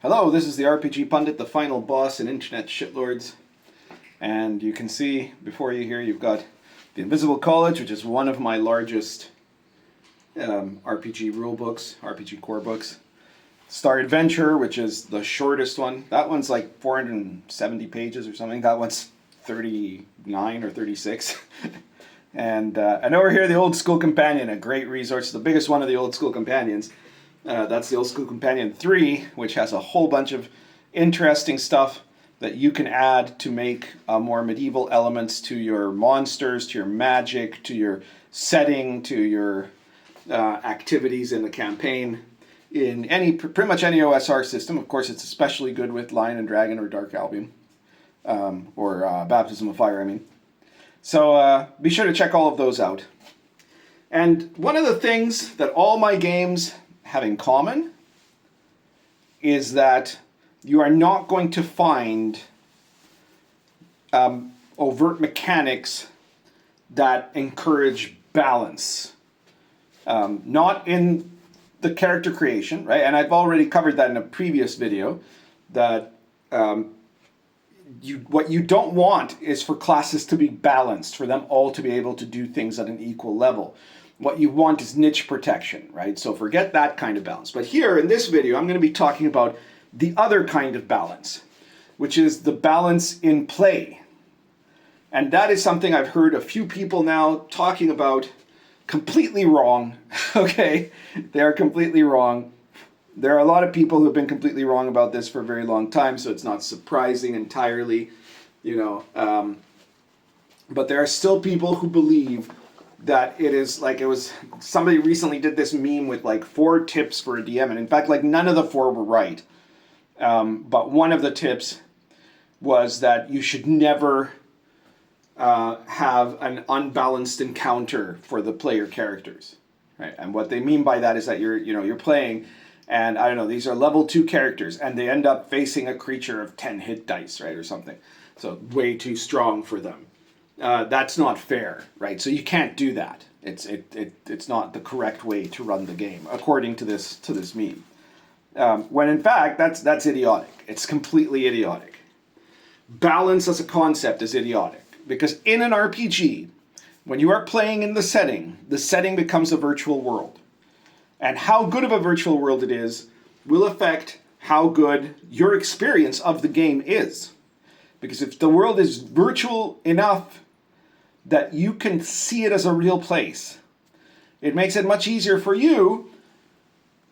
Hello, this is the RPG Pundit, the final boss in Internet Shitlords. And you can see before you here, you've got the Invisible College, which is one of my largest RPG rule books, RPG core books. Star Adventure, which is the shortest one. That one's like 470 pages or something. That one's 39 or 36. And over here, the Old School Companion, a great resource, the biggest one of the Old School Companions. That's the Old School Companion 3, which has a whole bunch of interesting stuff that you can add to make more medieval elements to your monsters, to your magic, to your setting, to your activities in the campaign. In pretty much any OSR system. Of course, it's especially good with Lion and Dragon or Dark Albion. Or Baptism of Fire, I mean. So be sure to check all of those out. And one of the things that all my games have in common is that you are not going to find overt mechanics that encourage balance. Not in the character creation, right? And I've already covered that in a previous video, that what you don't want is for classes to be balanced, for them all to be able to do things at an equal level. What you want is niche protection, right? So forget that kind of balance. But here in this video, I'm going to be talking about the other kind of balance, which is the balance in play. And that is something I've heard a few people now talking about completely wrong, okay? They are completely wrong. There are a lot of people who have been completely wrong about this for a very long time, so it's not surprising entirely, you know. But there are still people who believe that it is like somebody recently did this meme with like 4 tips for a DM, and in fact, like none of the 4 were right. But one of the tips was that you should never have an unbalanced encounter for the player characters, right? And what they mean by that is that you're playing, and I don't know, these are level 2 characters, and they end up facing a creature of 10 hit dice, right, or something. So way too strong for them. That's not fair, right? So you can't do that. It's not the correct way to run the game, according to this meme. When in fact that's idiotic. It's completely idiotic. Balance as a concept is idiotic, because in an RPG, when you are playing in the setting becomes a virtual world. And how good of a virtual world it is will affect how good your experience of the game is. Because if the world is virtual enough that you can see it as a real place, it makes it much easier for you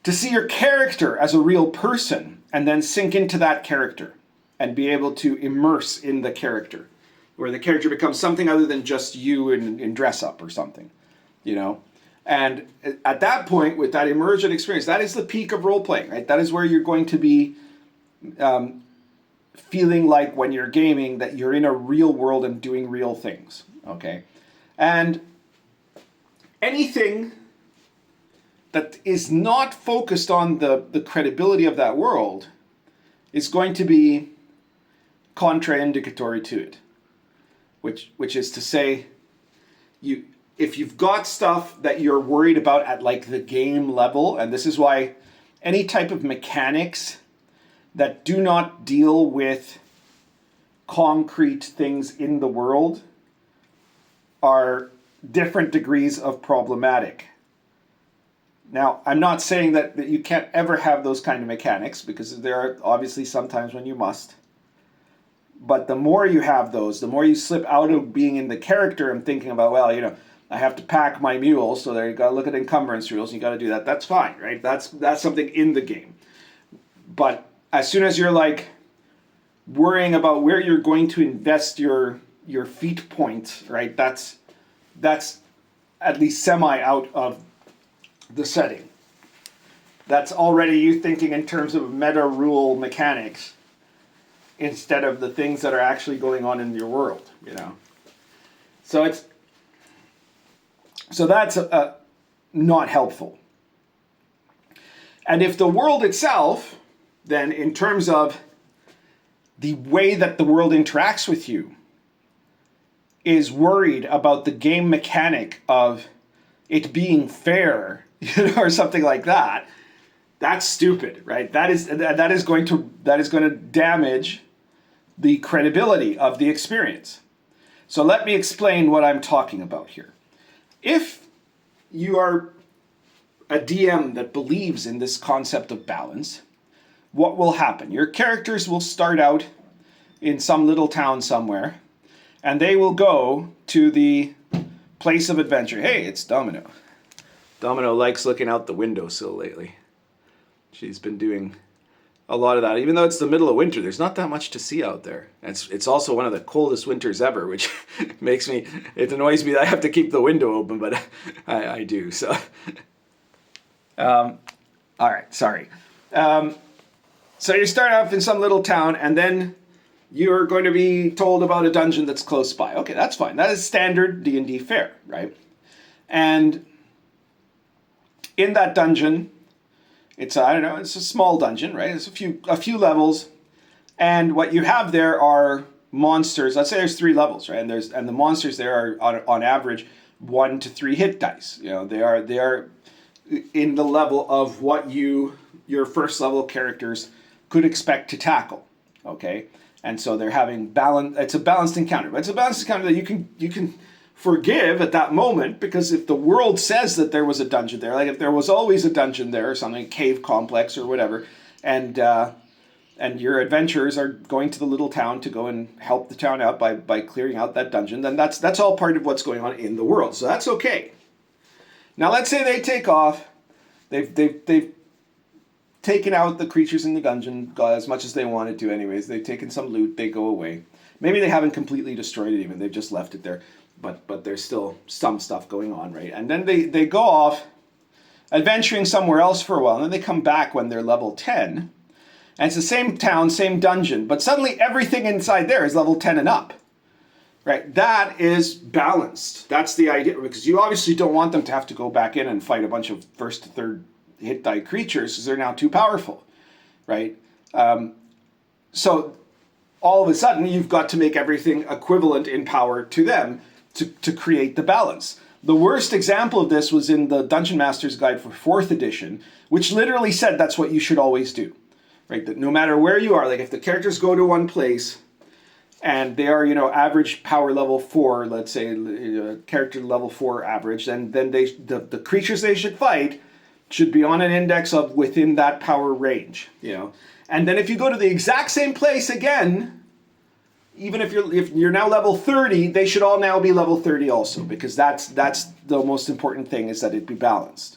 to see your character as a real person and then sink into that character and be able to immerse in the character, where the character becomes something other than just you in dress up or something, you know? And at that point, with that immersion experience, that is the peak of role-playing, right? That is where you're going to be feeling like, when you're gaming, that you're in a real world and doing real things, okay? And anything that is not focused on the credibility of that world is going to be contraindicatory to it, which is to say, if you've got stuff that you're worried about at like the game level, and this is why any type of mechanics that do not deal with concrete things in the world are different degrees of problematic. Now, I'm not saying that you can't ever have those kind of mechanics, because there are obviously some times when you must. But the more you have those, the more you slip out of being in the character and thinking about, well, you know, I have to pack my mule, so there you got to look at encumbrance rules, and you got to do that. That's fine, right? That's something in the game. But as soon as you're like worrying about where you're going to invest your feat points, right? That's at least semi out of the setting. That's already you thinking in terms of meta rule mechanics instead of the things that are actually going on in your world, you know. So that's not helpful. And if the world itself, then in terms of the way that the world interacts with you, is worried about the game mechanic of it being fair, you know, or something like that, That's stupid, right? That is going to damage the credibility of the experience. So let me explain what I'm talking about here. If you are a DM that believes in this concept of balance, what will happen? Your characters will start out in some little town somewhere, and they will go to the place of adventure. Hey, it's Domino. Domino likes looking out the windowsill lately. She's been doing a lot of that. Even though it's the middle of winter, there's not that much to see out there. It's also one of the coldest winters ever, which it annoys me that I have to keep the window open, but I do. So, all right, sorry. So you start off in some little town, and then you're going to be told about a dungeon that's close by. Okay, that's fine. That is standard D&D fare, right? And in that dungeon, it's a small dungeon, right? It's a few levels, and what you have there are monsters. Let's say there's 3 levels, right? And the monsters there are on average 1 to 3 hit dice. You know, they are in the level of what your first level characters could expect to tackle. Okay, and so they're having balance. It's a balanced encounter, but it's a balanced encounter that you can forgive at that moment, because if the world says that there was a dungeon there, like if there was always a dungeon there or something, cave complex or whatever, and your adventurers are going to the little town to go and help the town out by clearing out that dungeon, then that's all part of what's going on in the world. So that's okay. Now let's say they take off. They've taken out the creatures in the dungeon as much as they wanted to anyways. They've taken some loot, they go away. Maybe they haven't completely destroyed it even, they've just left it there. But there's still some stuff going on, right? And then they go off adventuring somewhere else for a while, and then they come back when they're level 10. And it's the same town, same dungeon, but suddenly everything inside there is level 10 and up. Right? That is balanced. That's the idea, because you obviously don't want them to have to go back in and fight a bunch of 1st to 3rd hit die creatures, because they're now too powerful, right? So all of a sudden, you've got to make everything equivalent in power to them to create the balance. The worst example of this was in the Dungeon Master's Guide for 4th edition, which literally said that's what you should always do, right? That no matter where you are, like if the characters go to one place and they are, average power level 4, let's say character level 4 average, then the creatures they should fight should be on an index of within that power range, And then if you go to the exact same place again, even if you're now level 30, they should all now be level 30 also, because that's the most important thing, is that it be balanced.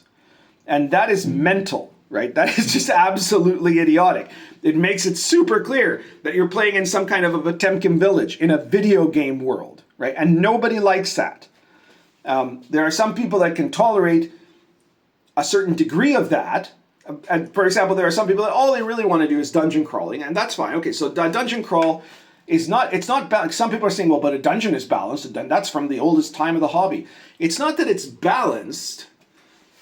And that is mental, right? That is just absolutely idiotic. It makes it super clear that you're playing in some kind of a Potemkin village in a video game world, right? And nobody likes that. There are some people that can tolerate a certain degree of that. And for example, there are some people that all they really want to do is dungeon crawling, and that's fine. Okay, so dungeon crawl it's not balanced. Some people are saying, well, but a dungeon is balanced, and that's from the oldest time of the hobby. It's not that it's balanced,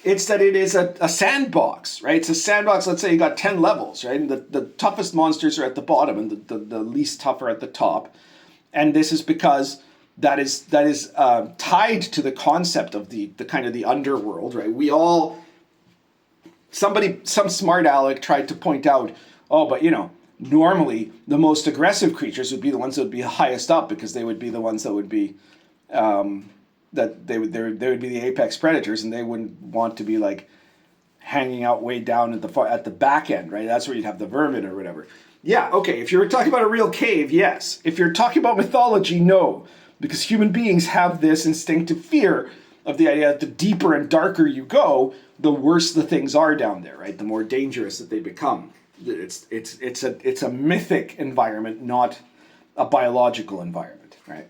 it's that it is a sandbox, right? It's a sandbox. Let's say you got 10 levels, right? And the toughest monsters are at the bottom, and the least tough are at the top. And this is because that is tied to the concept of the kind of the underworld, right? Some smart aleck tried to point out, oh, but normally the most aggressive creatures would be the ones that would be highest up, because they would be the ones that would be they would be the apex predators, and they wouldn't want to be like hanging out way down at the back end, right? That's where you'd have the vermin or whatever. Yeah, okay, if you're talking about a real cave, yes. If you're talking about mythology, no, because human beings have this instinctive fear of the idea that the deeper and darker you go, the worse the things are down there, right? The more dangerous that they become. It's a mythic environment, not a biological environment, right?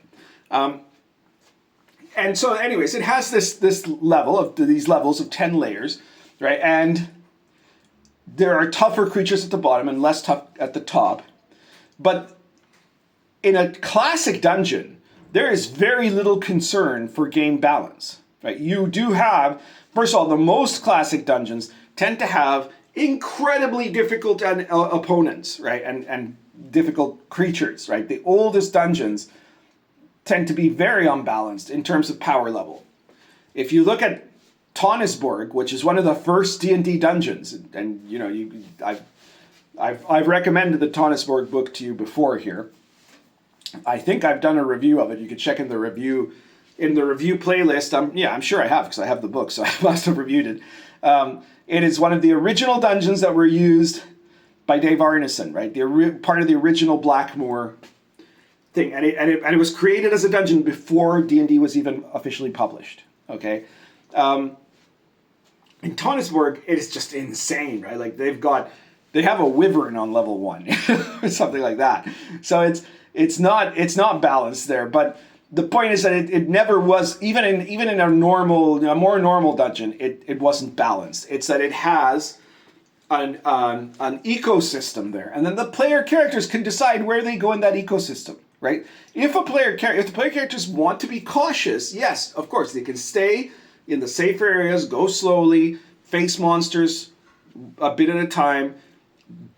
And so, anyways, it has these levels of 10 layers, right? And there are tougher creatures at the bottom and less tough at the top. But in a classic dungeon, there is very little concern for game balance, right? You do have, first of all, the most classic dungeons tend to have incredibly difficult opponents, right? And difficult creatures, right? The oldest dungeons tend to be very unbalanced in terms of power level. If you look at Tonisborg, which is one of the first D&D dungeons, and you know, I've recommended the Tonisborg book to you before here. I think I've done a review of it. You can check in the review playlist. I'm sure I have, because I have the book, so I must have reviewed it. It is one of the original dungeons that were used by Dave Arneson, right? Part of the original Blackmoor thing, and it was created as a dungeon before D&D was even officially published. Okay. In Tonisborg, it is just insane, right? Like they have a wyvern on level 1 or something like that. So it's not balanced there. But the point is that it never was, even in a more normal dungeon, it wasn't balanced. It's that it has an ecosystem there, and then the player characters can decide where they go in that ecosystem, right? If the player characters want to be cautious, yes, of course they can stay in the safer areas, go slowly, face monsters a bit at a time,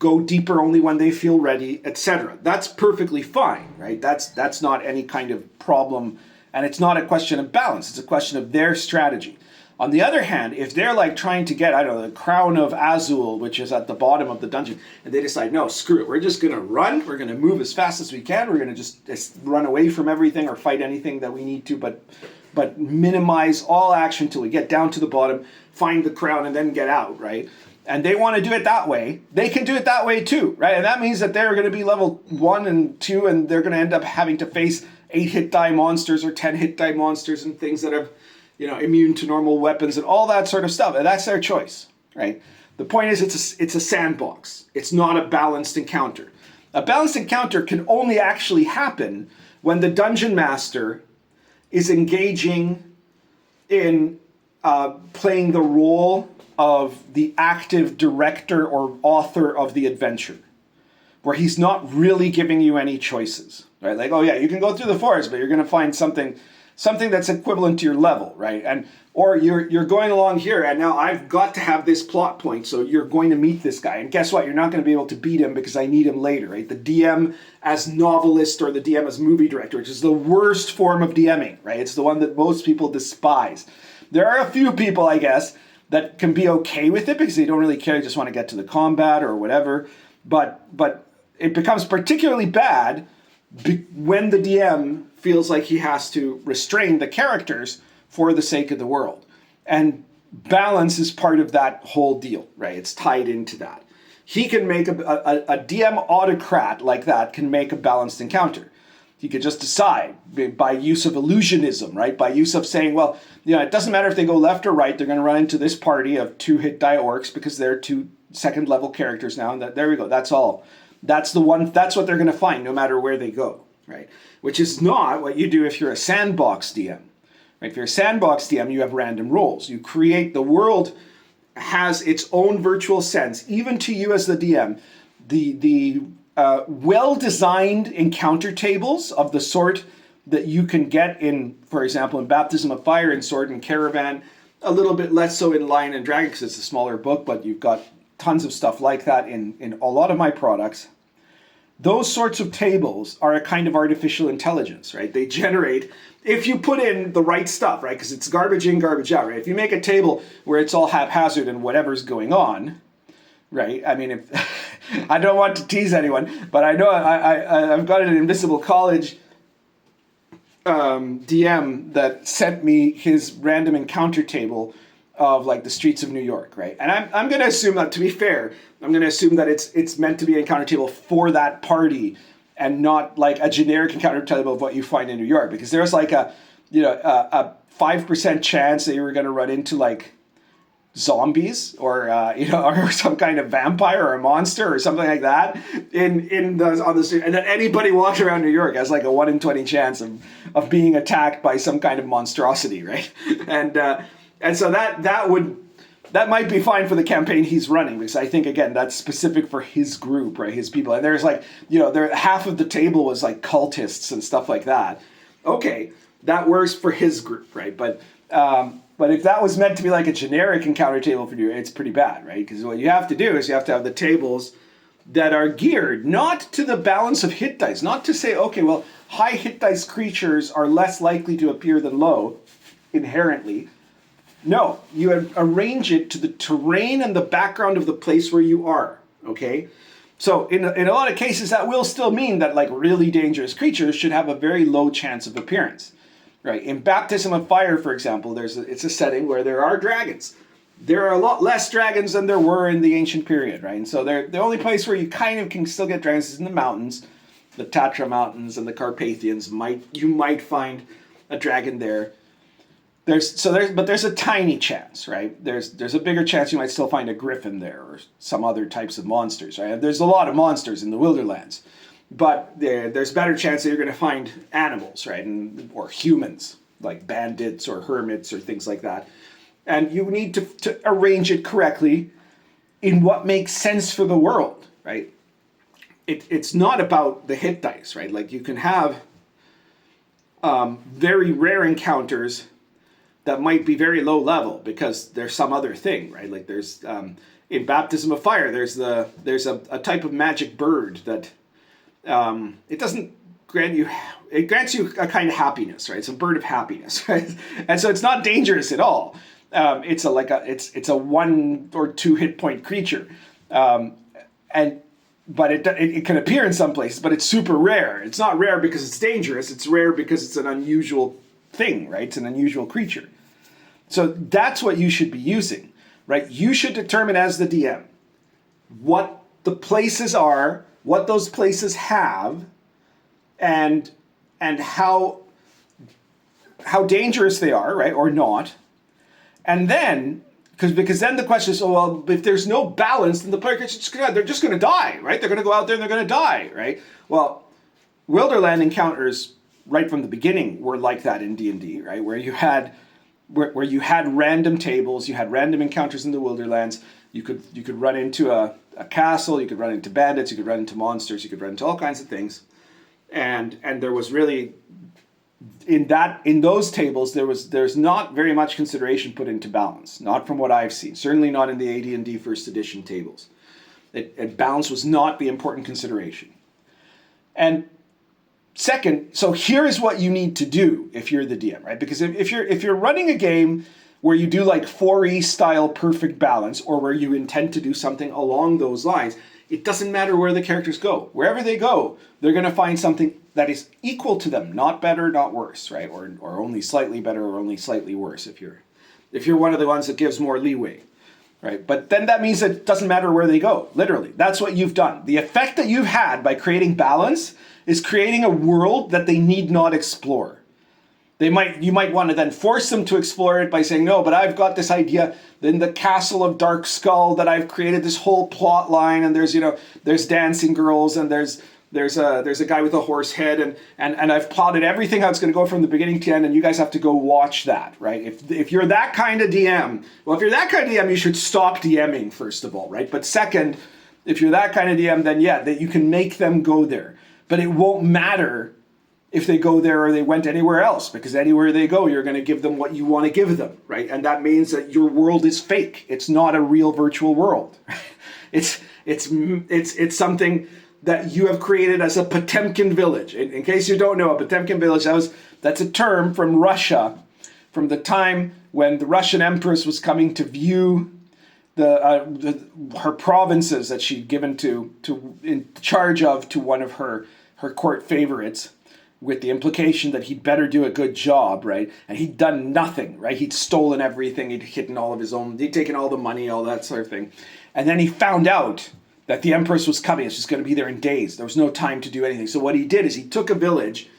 go deeper only when they feel ready, etc. That's perfectly fine, right? That's not any kind of problem, and it's not a question of balance. It's a question of their strategy. On the other hand, if they're like trying to get, I don't know, the Crown of Azul, which is at the bottom of the dungeon, and they decide, no, screw it, we're just going to run, we're going to move as fast as we can, we're going to just run away from everything or fight anything that we need to, but minimize all action till we get down to the bottom, find the crown, and then get out, right? And they want to do it that way, they can do it that way too, right? And that means that they're going to be level 1 and 2, and they're going to end up having to face 8 hit die monsters or 10 hit die monsters and things that are, you know, immune to normal weapons and all that sort of stuff. And that's their choice, right? The point is it's a sandbox. It's not a balanced encounter. A balanced encounter can only actually happen when the dungeon master is engaging in playing the role of the active director or author of the adventure, where he's not really giving you any choices, right? Like, oh yeah, you can go through the forest, but you're going to find something that's equivalent to your level, right? Or you're going along here, and now I've got to have this plot point, so you're going to meet this guy, and guess what? You're not going to be able to beat him because I need him later, right? The DM as novelist or the DM as movie director, which is the worst form of DMing, right? It's the one that most people despise. There are a few people, I guess, that can be okay with it because they don't really care, they just want to get to the combat or whatever, but it becomes particularly bad when the DM feels like he has to restrain the characters for the sake of the world. And balance is part of that whole deal, right? It's tied into that. He can make a DM autocrat like that can make a balanced encounter. He could just decide by use of illusionism, right? By use of saying, well, you know, it doesn't matter if they go left or right, they're going to run into this party of 2 hit die orcs because they're 2 second level characters now. And there we go. That's all. That's what they're going to find no matter where they go, right? Which is not what you do if you're a sandbox DM. Right? If you're a sandbox DM, you have random rolls. You create, the world has its own virtual sense, even to you as the DM. The well-designed encounter tables of the sort that you can get in, for example, in Baptism of Fire and Sword and Caravan, a little bit less so in Lion and Dragon because it's a smaller book, but you've got tons of stuff like that in a lot of my products. Those sorts of tables are a kind of artificial intelligence, right? They generate, if you put in the right stuff, right? Because it's garbage in, garbage out, right? If you make a table where it's all haphazard and whatever's going on, right? I mean, if I don't want to tease anyone, but I know I've got an Invisible College DM that sent me his random encounter table of like the streets of New York, right? And I'm going to assume that, to be fair, I'm going to assume that it's meant to be an encounter table for that party and not like a generic encounter table of what you find in New York, because there's like a 5% chance that you were going to run into like zombies or or some kind of vampire or a monster or something like that on the street, and that anybody walking around New York has like a 1 in 20 chance of being attacked by some kind of monstrosity, right? And so that might be fine for the campaign he's running, because I think, again, that's specific for his group, right? His people. And there's like, half of the table was like cultists and stuff like that. Okay, that works for his group, right? But if that was meant to be like a generic encounter table for you, it's pretty bad, right? Because what you have to do is you have to have the tables that are geared not to the balance of hit dice, not to say, okay, well, high hit dice creatures are less likely to appear than low inherently, No, you arrange it to the terrain and the background of the place where you are, okay? So in a lot of cases, that will still mean that like really dangerous creatures should have a very low chance of appearance, right? In Baptism of Fire, for example, it's a setting where there are dragons. There are a lot less dragons than there were in the ancient period, right? And so the only place where you kind of can still get dragons is in the mountains, the Tatra Mountains and the Carpathians. You might find a dragon there. But there's a tiny chance, right? There's a bigger chance you might still find a griffin there or some other types of monsters, right? There's a lot of monsters in the Wilderlands, but there's better chance that you're going to find animals, right? Or humans, like bandits or hermits or things like that. And you need to arrange it correctly in what makes sense for the world, right? It's not about the hit dice, right? Like you can have very rare encounters that might be very low level because there's some other thing, right? Like there's in Baptism of Fire, there's a type of magic bird that it doesn't grant you. It grants you a kind of happiness, right? It's a bird of happiness, right? And so it's not dangerous at all. It's a 1 or 2 hit point creature, but it can appear in some places, but it's super rare. It's not rare because it's dangerous. It's rare because it's an unusual thing, right? It's an unusual creature. So that's what you should be using, right? You should determine as the DM what the places are, what those places have, and how dangerous they are, right, or not. And then, because then the question is, well, if there's no balance, then the player they're just going to die, right? They're going to go out there and they're going to die, right? Well, Wilderland encounters right from the beginning were like that in D&D, right? Where you had random tables, you had random encounters in the Wilderlands. You could run into a castle, you could run into bandits, you could run into monsters, you could run into all kinds of things, and there was really in those tables there's not very much consideration put into balance, not from what I've seen. Certainly not in the AD&D First Edition tables. Balance was not the important consideration. And second, so here is what you need to do if you're the DM, right? Because if you're running a game where you do like 4E style perfect balance, or where you intend to do something along those lines, it doesn't matter where the characters go. Wherever they go, they're going to find something that is equal to them, not better, not worse, right? Or only slightly better or only slightly worse if you're one of the ones that gives more leeway, right? But then that means that it doesn't matter where they go, literally. That's what you've done. The effect that you've had by creating balance is creating a world that they need not explore. You might want to then force them to explore it by saying, no, but I've got this idea in the Castle of Dark Skull that I've created this whole plot line, and there's dancing girls, and there's a guy with a horse head, and I've plotted everything how it's going to go from the beginning to end, and you guys have to go watch that, right? If you're that kind of DM, you should stop DMing, first of all, right? But second, if you're that kind of DM, then yeah, that you can make them go there. But it won't matter if they go there or they went anywhere else, because anywhere they go, you're going to give them what you want to give them, right? And that means that your world is fake. It's not a real virtual world. It's something that you have created as a Potemkin village. In case you don't know, a Potemkin village, that's a term from Russia, from the time when the Russian Empress was coming to view her provinces that she'd given in charge of to one of her court favorites, with the implication that he'd better do a good job, right? And he'd done nothing, right? He'd stolen everything, he'd taken all the money, all that sort of thing. And then he found out that the Empress was coming. She's going to be there in days. There was no time to do anything. So what he did is he took a village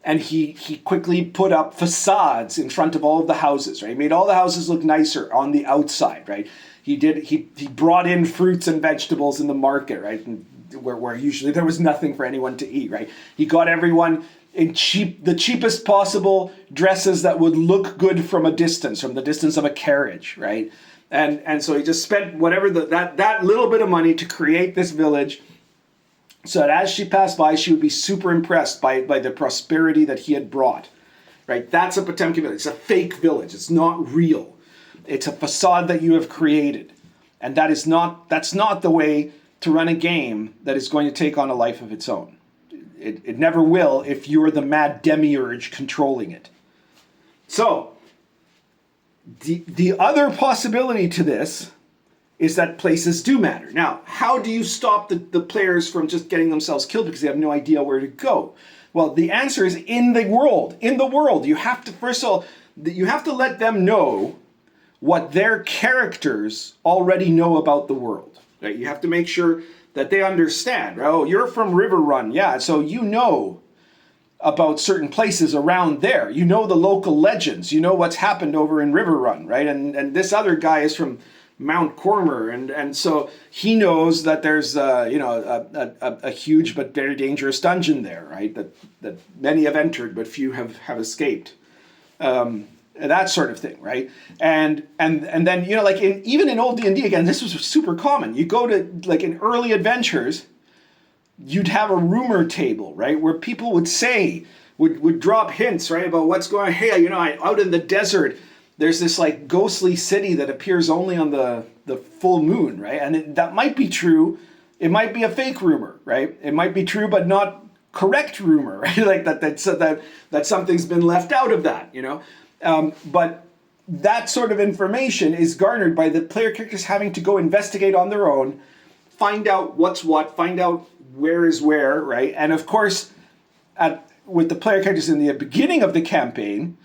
and he quickly put up facades in front of all of the houses, right? He made all the houses look nicer on the outside, right? He brought in fruits and vegetables in the market, right? And where usually there was nothing for anyone to eat, right? He got everyone in the cheapest possible dresses that would look good from the distance of a carriage, right? And so he just spent whatever that little bit of money to create this village, so that as she passed by, she would be super impressed by the prosperity that he had brought, right? That's a Potemkin village. It's a fake village. It's not real. It's a facade that you have created, and that's not the way to run a game that is going to take on a life of its own. It never will if you're the mad demiurge controlling it. So The other possibility to this is that places do matter. Now, how do you stop the players from just getting themselves killed because they have no idea where to go? Well, the answer is in the world. In the world, you have to, first of all, you have to let them know what their characters already know about the world. Right? You have to make sure that they understand. Right? Oh, you're from River Run, yeah, so you know about certain places around there. You know the local legends. You know what's happened over in River Run, right? And this other guy is from Mount Cormer, and so he knows that there's a huge but very dangerous dungeon there, right? That many have entered but few have escaped. That sort of thing, right? And then like even in old D&D, again, this was super common. You go to like in early adventures, you'd have a rumor table, right, where people would drop hints, right, about what's going on. Hey, out in the desert, there's this like ghostly city that appears only on the full moon, right? And that might be true. It might be a fake rumor, right? It might be true, but not correct rumor, right? Like that something's been left out of that, But that sort of information is garnered by the player characters having to go investigate on their own, find out what's what, find out where is where, right? And of course, with the player characters in the beginning of the campaign,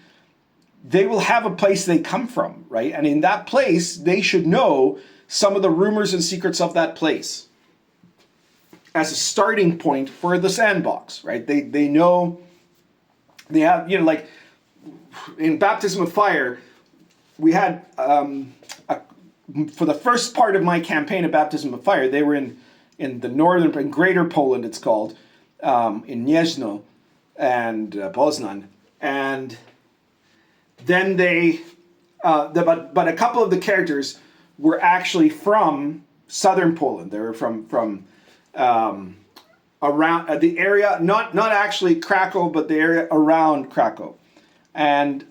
they will have a place they come from, right? And in that place, they should know some of the rumors and secrets of that place as a starting point for the sandbox, right? They know, they have, like in Baptism of Fire, we had, for the first part of my campaign of Baptism of Fire, they were in the northern, in Greater Poland, it's called, in Gniezno and Poznan, and then but a couple of the characters were actually from southern Poland. They were from around the area, not actually Krakow, but the area around Krakow, and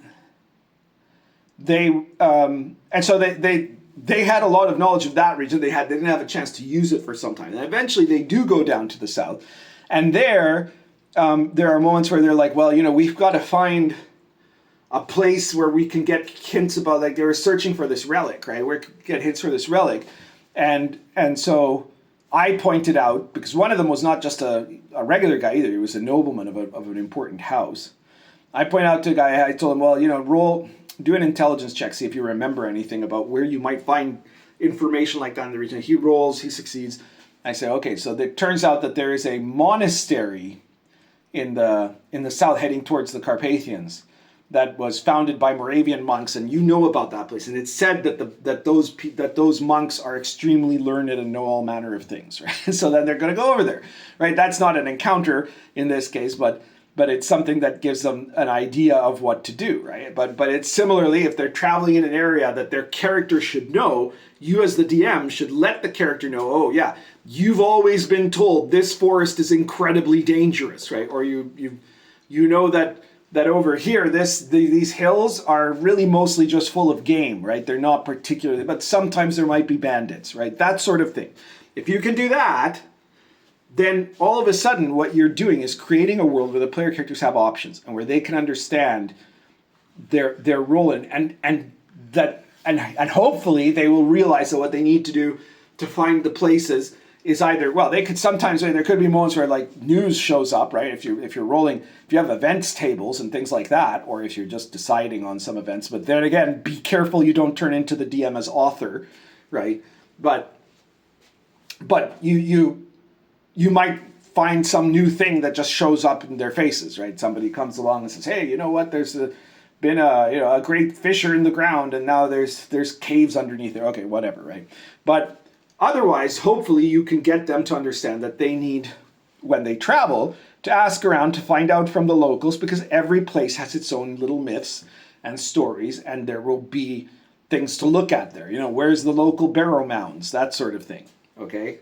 so they had a lot of knowledge of that region. They didn't have a chance to use it for some time, and eventually they do go down to the south, and there are moments where they're like, well, we've got to find a place where we can get hints about, like they were searching for this relic, right? Where we could get hints for this relic. And so I pointed out, because one of them was not just a regular guy either, he was a nobleman of an important house. I pointed out to a guy, I told him, well, do an intelligence check, see if you remember anything about where you might find information like that in the region. He rolls, he succeeds. I say, okay, so it turns out that there is a monastery in the south heading towards the Carpathians that was founded by Moravian monks, and you know about that place. And it's said that those monks are extremely learned and know all manner of things, right? So then they're going to go over there, right? That's not an encounter in this case, but it's something that gives them an idea of what to do, right? But it's similarly, if they're traveling in an area that their character should know, you as the DM should let the character know, oh yeah, you've always been told this forest is incredibly dangerous, right? Or you know that over here, these hills are really mostly just full of game, right? They're not particularly, but sometimes there might be bandits, right? That sort of thing. If you can do that, then all of a sudden what you're doing is creating a world where the player characters have options and where they can understand their role and hopefully they will realize that what they need to do to find the places is either, well, they could sometimes, there could be moments where like news shows up, right? If you're rolling, if you have events tables and things like that, or if you're just deciding on some events, but then again, be careful you don't turn into the DM as author, right? But you might find some new thing that just shows up in their faces, right? Somebody comes along and says, hey, you know what? There's been a great fissure in the ground, and now there's caves underneath there. Okay, whatever, right? But otherwise, hopefully you can get them to understand that they need, when they travel, to ask around to find out from the locals, because every place has its own little myths and stories, and there will be things to look at there. Where's the local barrow mounds, that sort of thing, okay?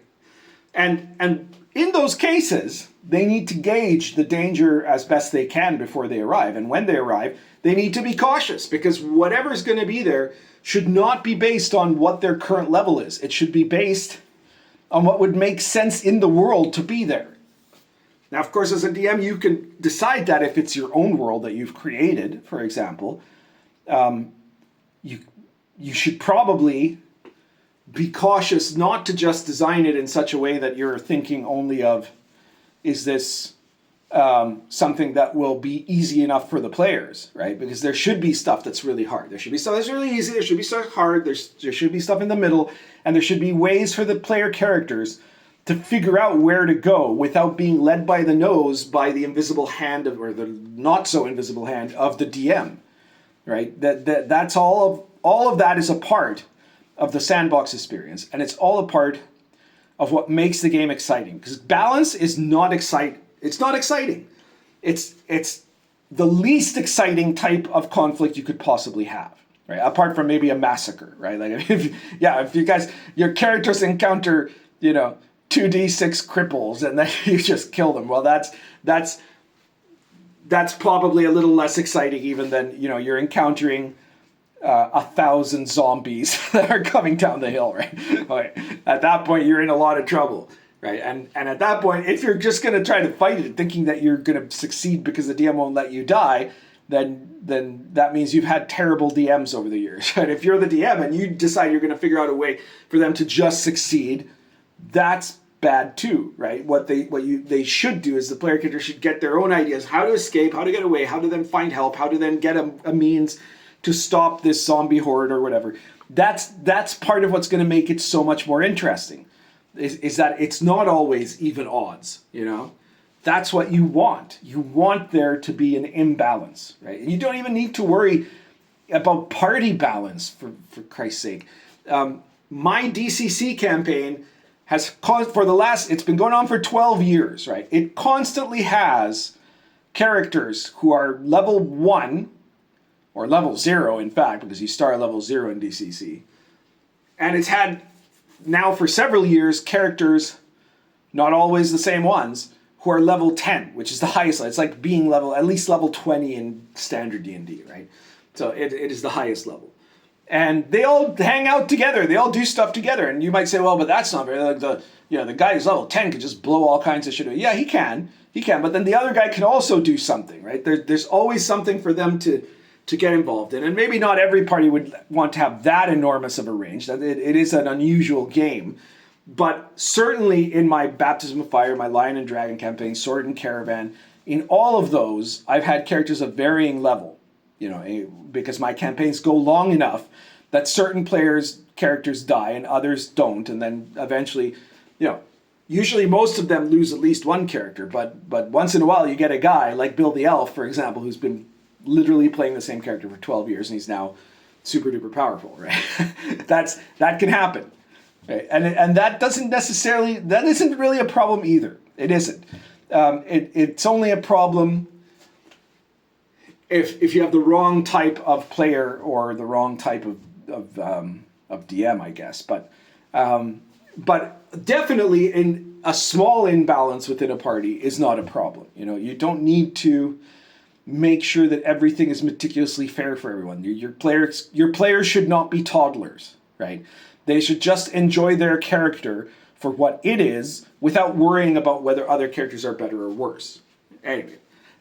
And in those cases, they need to gauge the danger as best they can before they arrive. And when they arrive, they need to be cautious, because whatever's going to be there should not be based on what their current level is. It should be based on what would make sense in the world to be there. Now, of course, as a DM, you can decide that if it's your own world that you've created, for example. you should probably be cautious not to just design it in such a way that you're thinking only of, is this something that will be easy enough for the players, right? Because there should be stuff that's really hard. There should be stuff that's really easy. There should be stuff hard. There should be stuff in the middle. And there should be ways for the player characters to figure out where to go without being led by the nose by the invisible hand or the not so invisible hand of the DM, right? That's all of that is a part of the sandbox experience, and it's all a part of what makes the game exciting. Because balance is not exciting. It's not exciting. It's the least exciting type of conflict you could possibly have, right? Apart from maybe a massacre, right? Like if you guys, your characters encounter, 2d6 cripples and then you just kill them. Well, that's probably a little less exciting even than, you're encountering 1,000 zombies that are coming down the hill, right? Okay. At that point, you're in a lot of trouble, right? And at that point, if you're just going to try to fight it, thinking that you're going to succeed because the DM won't let you die, then that means you've had terrible DMs over the years, right? If you're the DM and you decide you're going to figure out a way for them to just succeed, that's bad too, right? What they should do is the player character should get their own ideas, how to escape, how to get away, how to then find help, how to then get a means to stop this zombie horde or whatever. That's part of what's going to make it so much more interesting, is that it's not always even odds, That's what you want. You want there to be an imbalance, right? And you don't even need to worry about party balance, for Christ's sake. My DCC campaign has caused, it's been going on for 12 years, right? It constantly has characters who are level 1, or level 0, in fact, because you start at level 0 in DCC. And it's had, now for several years, characters, not always the same ones, who are level 10, which is the highest. It's like being at least level 20 in standard D&D, right? So it is the highest level. And they all hang out together. They all do stuff together. And you might say, well, but that's not very, like the guy who's level 10 can just blow all kinds of shit. Yeah, he can. But then the other guy can also do something, right? There's always something for them to get involved in. And maybe not every party would want to have that enormous of a range. It is an unusual game. But certainly in my Baptism of Fire, my Lion and Dragon campaign, Sword and Caravan, in all of those, I've had characters of varying level, because my campaigns go long enough that certain characters die and others don't. And then eventually, usually most of them lose at least one character. But once in a while you get a guy like Bill the Elf, for example, who's been literally playing the same character for 12 years and he's now super duper powerful, right? That can happen. Right? And that isn't really a problem either. It isn't. It's only a problem if you have the wrong type of player or the wrong type of DM, I guess. But definitely in a small imbalance within a party is not a problem. You don't need to make sure that everything is meticulously fair for everyone. Your players should not be toddlers, right? They should just enjoy their character for what it is without worrying about whether other characters are better or worse. Anyway,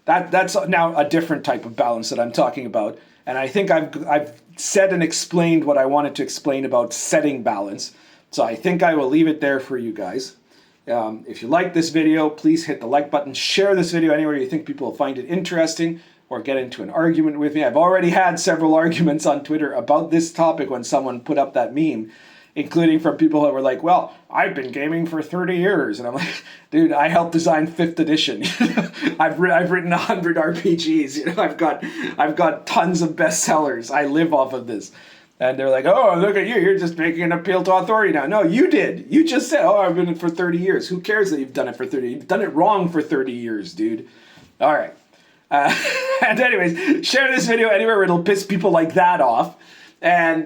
that's now a different type of balance that I'm talking about. And I think I've said and explained what I wanted to explain about setting balance. So I think I will leave it there for you guys. If you like this video, please hit the like button. Share this video anywhere you think people will find it interesting or get into an argument with me. I've already had several arguments on Twitter about this topic when someone put up that meme, including from people that were like, well, I've been gaming for 30 years. And I'm like, dude, I helped design 5th edition. I've written 100 RPGs. I've got tons of bestsellers. I live off of this. And they're like, oh, look at you. You're just making an appeal to authority now. No, you did. You just said, oh, I've been in it for 30 years. Who cares that you've done it for 30? You've done it wrong for 30 years, dude. All right. And anyways, share this video anywhere where it'll piss people like that off. And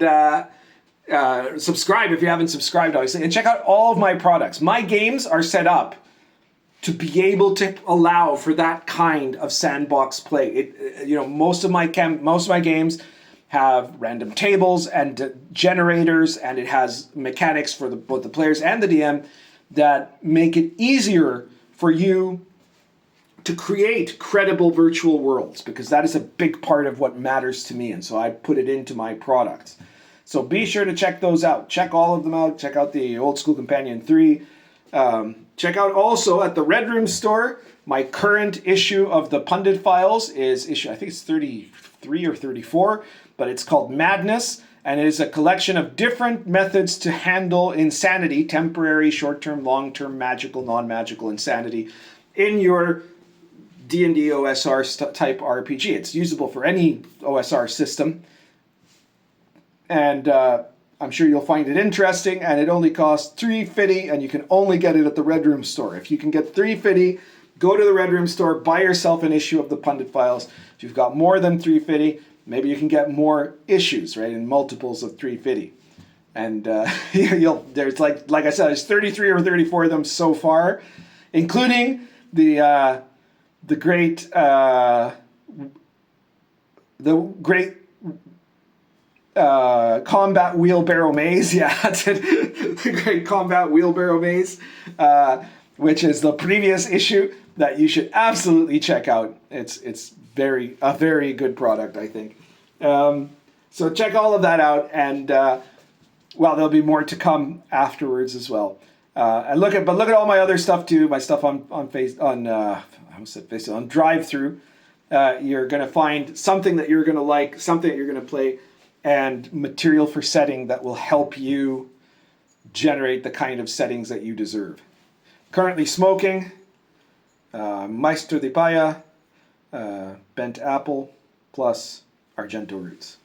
subscribe if you haven't subscribed, obviously. And check out all of my products. My games are set up to be able to allow for that kind of sandbox play. Most of my games have random tables and generators, and it has mechanics for both the players and the DM that make it easier for you to create credible virtual worlds, because that is a big part of what matters to me, and so I put it into my products. So be sure to check those out. Check all of them out. Check out the Old School Companion 3. Check out also at the Red Room store, my current issue of the Pundit Files is issue, I think it's 33 or 34, but it's called Madness, and it is a collection of different methods to handle insanity, temporary, short-term, long-term, magical, non-magical insanity, in your D&D OSR type RPG. It's usable for any OSR system, and I'm sure you'll find it interesting, and it only costs $3.50, and you can only get it at the Red Room store. If you can get $3.50, go to the Red Room store, buy yourself an issue of the Pundit Files. If you've got more than $3.50, maybe you can get more issues, right, in multiples of $3.50. And there's like I said, there's 33 or 34 of them so far, including the great combat Wheel-Barrow-Maze, yeah, the great combat Wheel-Barrow-Maze, which is the previous issue that you should absolutely check out. It's a very good product, I think. So check all of that out, and there'll be more to come afterwards as well. And look at all my other stuff too. My stuff on Drive-Thru. You're gonna find something that you're gonna like, something that you're gonna play, and material for setting that will help you generate the kind of settings that you deserve. Currently smoking Maestro de Paya, Bent Apple, plus Argento Roots.